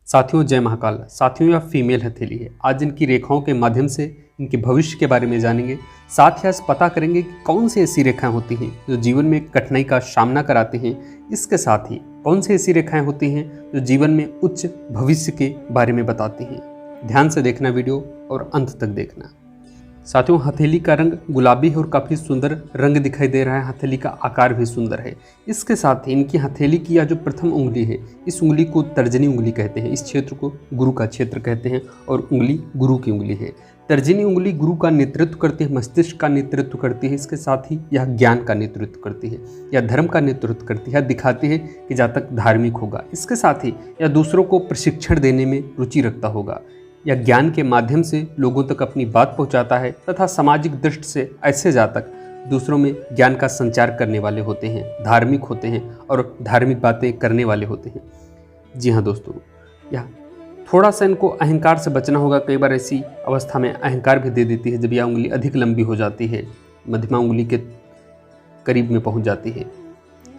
साथियों जय महाकाल। साथियों यह फीमेल हथेली है। आज इनकी रेखाओं के माध्यम से इनके भविष्य के बारे में जानेंगे। साथ ही आज पता करेंगे कि कौन सी ऐसी रेखाएं होती हैं जो जीवन में कठिनाई का सामना कराते हैं। इसके साथ ही कौन सी ऐसी रेखाएं होती हैं जो जीवन में उच्च भविष्य के बारे में बताती हैं। ध्यान से देखना वीडियो और अंत तक देखना। साथियों हथेली का रंग गुलाबी है और काफ़ी सुंदर रंग दिखाई दे रहा है। हथेली का आकार भी सुंदर है। इसके साथ ही इनकी हथेली की यह जो प्रथम उंगली है, इस उंगली को तर्जनी उंगली कहते हैं। इस क्षेत्र को गुरु का क्षेत्र कहते हैं और उंगली गुरु की उंगली है। तर्जनी उंगली गुरु का नेतृत्व करती है, मस्तिष्क का नेतृत्व करती है। इसके साथ ही यह ज्ञान का नेतृत्व करती है, यह धर्म का नेतृत्व करती है, दिखाती है कि जातक धार्मिक होगा। इसके साथ ही यह दूसरों को प्रशिक्षण देने में रुचि रखता होगा। यह ज्ञान के माध्यम से लोगों तक अपनी बात पहुंचाता है तथा सामाजिक दृष्टि से ऐसे जातक दूसरों में ज्ञान का संचार करने वाले होते हैं, धार्मिक होते हैं और धार्मिक बातें करने वाले होते हैं। जी हाँ दोस्तों, यह थोड़ा सा इनको अहंकार से बचना होगा। कई बार ऐसी अवस्था में अहंकार भी दे देती है जब यह उंगली अधिक लंबी हो जाती है, मध्यमा उंगली के करीब में पहुँच जाती है।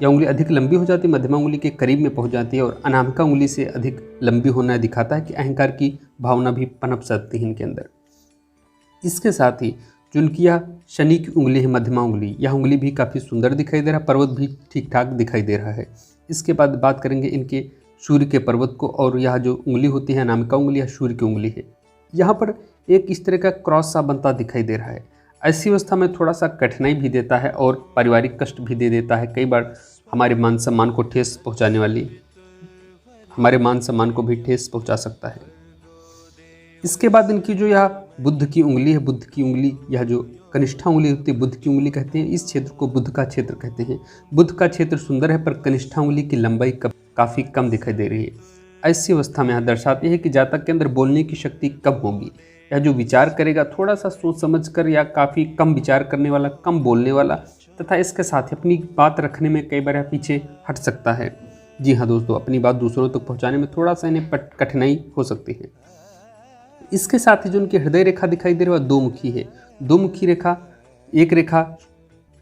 यह उंगली अधिक लंबी हो जाती है, मध्यमा उंगली के करीब में पहुंच जाती है और अनामिका उंगली से अधिक लंबी होना दिखाता है कि अहंकार की भावना भी पनप सकती है इनके अंदर। इसके साथ ही जो इनकी यह शनि की उंगली है, मध्यमा उंगली, यह उंगली भी काफ़ी सुंदर दिखाई दे रहा है। पर्वत भी ठीक ठाक दिखाई दे रहा है। इसके बाद बात करेंगे इनके सूर्य के पर्वत को, और यह जो उंगली होती है अनामिका उंगली, यह सूर्य की उंगली है। यहाँ पर एक इस तरह का क्रॉस सा बनता दिखाई दे रहा है। ऐसी अवस्था में थोड़ा सा कठिनाई भी देता है और पारिवारिक कष्ट भी दे देता है। कई बार हमारे मान सम्मान को ठेस पहुंचाने वाली, हमारे मान सम्मान को भी ठेस पहुंचा सकता है। इसके बाद इनकी जो यह बुध की उंगली है, बुध की उंगली, यह जो कनिष्ठा उंगली होती है बुध की उंगली कहते हैं। इस क्षेत्र को बुध का क्षेत्र कहते हैं। बुध का क्षेत्र सुंदर है पर कनिष्ठा उंगली की लंबाई काफ़ी कम दिखाई दे रही है। ऐसी अवस्था में यह दर्शाती है कि जातक के अंदर बोलने की शक्ति कम होगी। यह जो विचार करेगा थोड़ा सा सोच समझ कर, या काफ़ी कम विचार करने वाला, कम बोलने वाला, तथा इसके साथ ही अपनी बात रखने में कई बार पीछे हट सकता है। जी हाँ दोस्तों, अपनी बात दूसरों तक पहुंचाने में थोड़ा सा इन्हें कठिनाई हो सकती है। इसके साथ ही जो उनकी हृदय रेखा दिखाई दे रही है वह दो मुखी है। दो मुखी रेखा,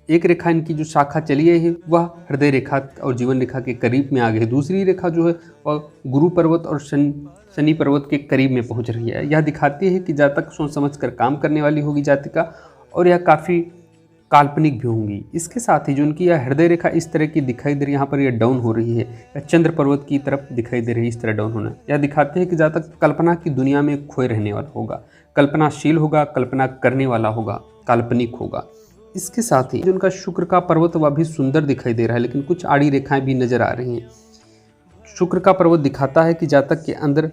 एक रेखा इनकी जो शाखा चली है वह हृदय रेखा और जीवन रेखा के करीब में आ गई है। दूसरी रेखा जो है वह गुरु पर्वत और शनि पर्वत के करीब में पहुंच रही है। यह दिखाती है कि जातक सोच समझ कर काम करने वाली होगी जातिका, और यह काफ़ी काल्पनिक भी होंगी। इसके साथ ही जो उनकी यह हृदय रेखा इस तरह की दिखाई दे रही है, यहाँ पर यह डाउन हो रही है, यह चंद्र पर्वत की तरफ दिखाई दे रही है, इस तरह डाउन होना। यह दिखाते हैं कि जातक कल्पना की दुनिया में खोए रहने वाला होगा, कल्पनाशील होगा, कल्पना करने वाला होगा, काल्पनिक होगा। इसके साथ ही जो उनका शुक्र का पर्वत वह भी सुंदर दिखाई दे रहा है, लेकिन कुछ आड़ी रेखाएं भी नजर आ रही हैं। शुक्र का पर्वत दिखाता है कि जातक के अंदर,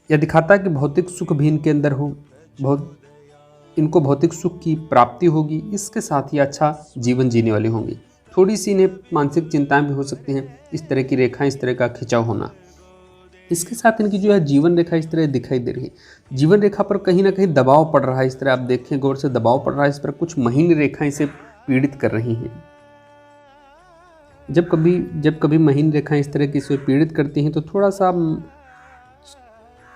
यह दिखाता है कि भौतिक सुख भी इनके अंदर हो, इनको भौतिक सुख की प्राप्ति होगी। इसके साथ ही अच्छा जीवन जीने वाले होंगे। थोड़ी सी इन्हें मानसिक चिंताएं भी हो सकती हैं, इस तरह की रेखाएं, इस तरह का खिंचाव होना। इसके साथ इनकी जो है जीवन रेखा इस तरह दिखाई दे रही है। जीवन रेखा पर कहीं ना कहीं दबाव पड़ रहा है। इस तरह आप देखें गौर से, दबाव पड़ रहा है। इस पर कुछ महीन रेखाएं इसे पीड़ित कर रही हैं। जब कभी महीन रेखाएं इस तरह की इसे पीड़ित करती हैं तो थोड़ा सा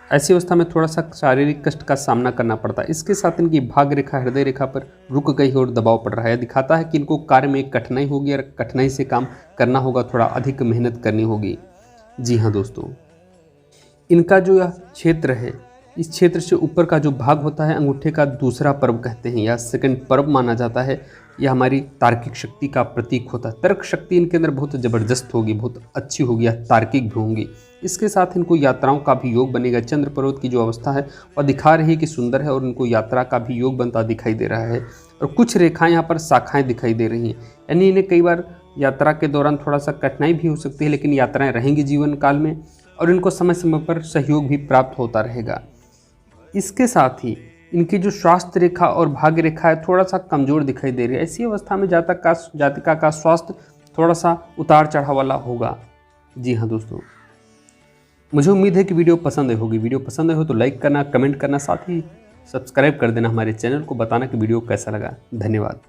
ऐसी अवस्था में थोड़ा सा शारीरिक कष्ट का सामना करना पड़ता है। इसके साथ इनकी भाग्य रेखा हृदय रेखा पर रुक गई और दबाव पड़ रहा है। दिखाता है कि इनको कार्य में कठिनाई होगी और कठिनाई से काम करना होगा, थोड़ा अधिक मेहनत करनी होगी। जी हाँ दोस्तों, इनका जो यह क्षेत्र है, इस क्षेत्र से ऊपर का जो भाग होता है अंगूठे का दूसरा पर्व कहते हैं, या सेकंड पर्व माना जाता है। यह हमारी तार्किक शक्ति का प्रतीक होता है। तर्क शक्ति इनके अंदर बहुत ज़बरदस्त होगी, बहुत अच्छी होगी, या तार्किक भी होंगी। इसके साथ इनको यात्राओं का भी योग बनेगा। चंद्र पर्वत की जो अवस्था है वह दिखा रही है कि सुंदर है और इनको यात्रा का भी योग बनता दिखाई दे रहा है। और कुछ रेखाएं यहाँ पर शाखाएं दिखाई दे रही हैं, यानी इन्हें कई बार यात्रा के दौरान थोड़ा सा कठिनाई भी हो सकती है, लेकिन यात्राएँ रहेंगी जीवन काल में और इनको समय समय पर सहयोग भी प्राप्त होता रहेगा। इसके साथ ही इनकी जो स्वास्थ्य रेखा और भाग्य रेखा है थोड़ा सा कमज़ोर दिखाई दे रही है। ऐसी अवस्था में जातिका का स्वास्थ्य थोड़ा सा उतार चढ़ाव वाला होगा। जी हाँ दोस्तों, मुझे उम्मीद है कि वीडियो पसंद आई होगी। वीडियो पसंद आई हो तो लाइक करना, कमेंट करना, साथ ही सब्सक्राइब कर देना हमारे चैनल को, बताना कि वीडियो कैसा लगा। धन्यवाद।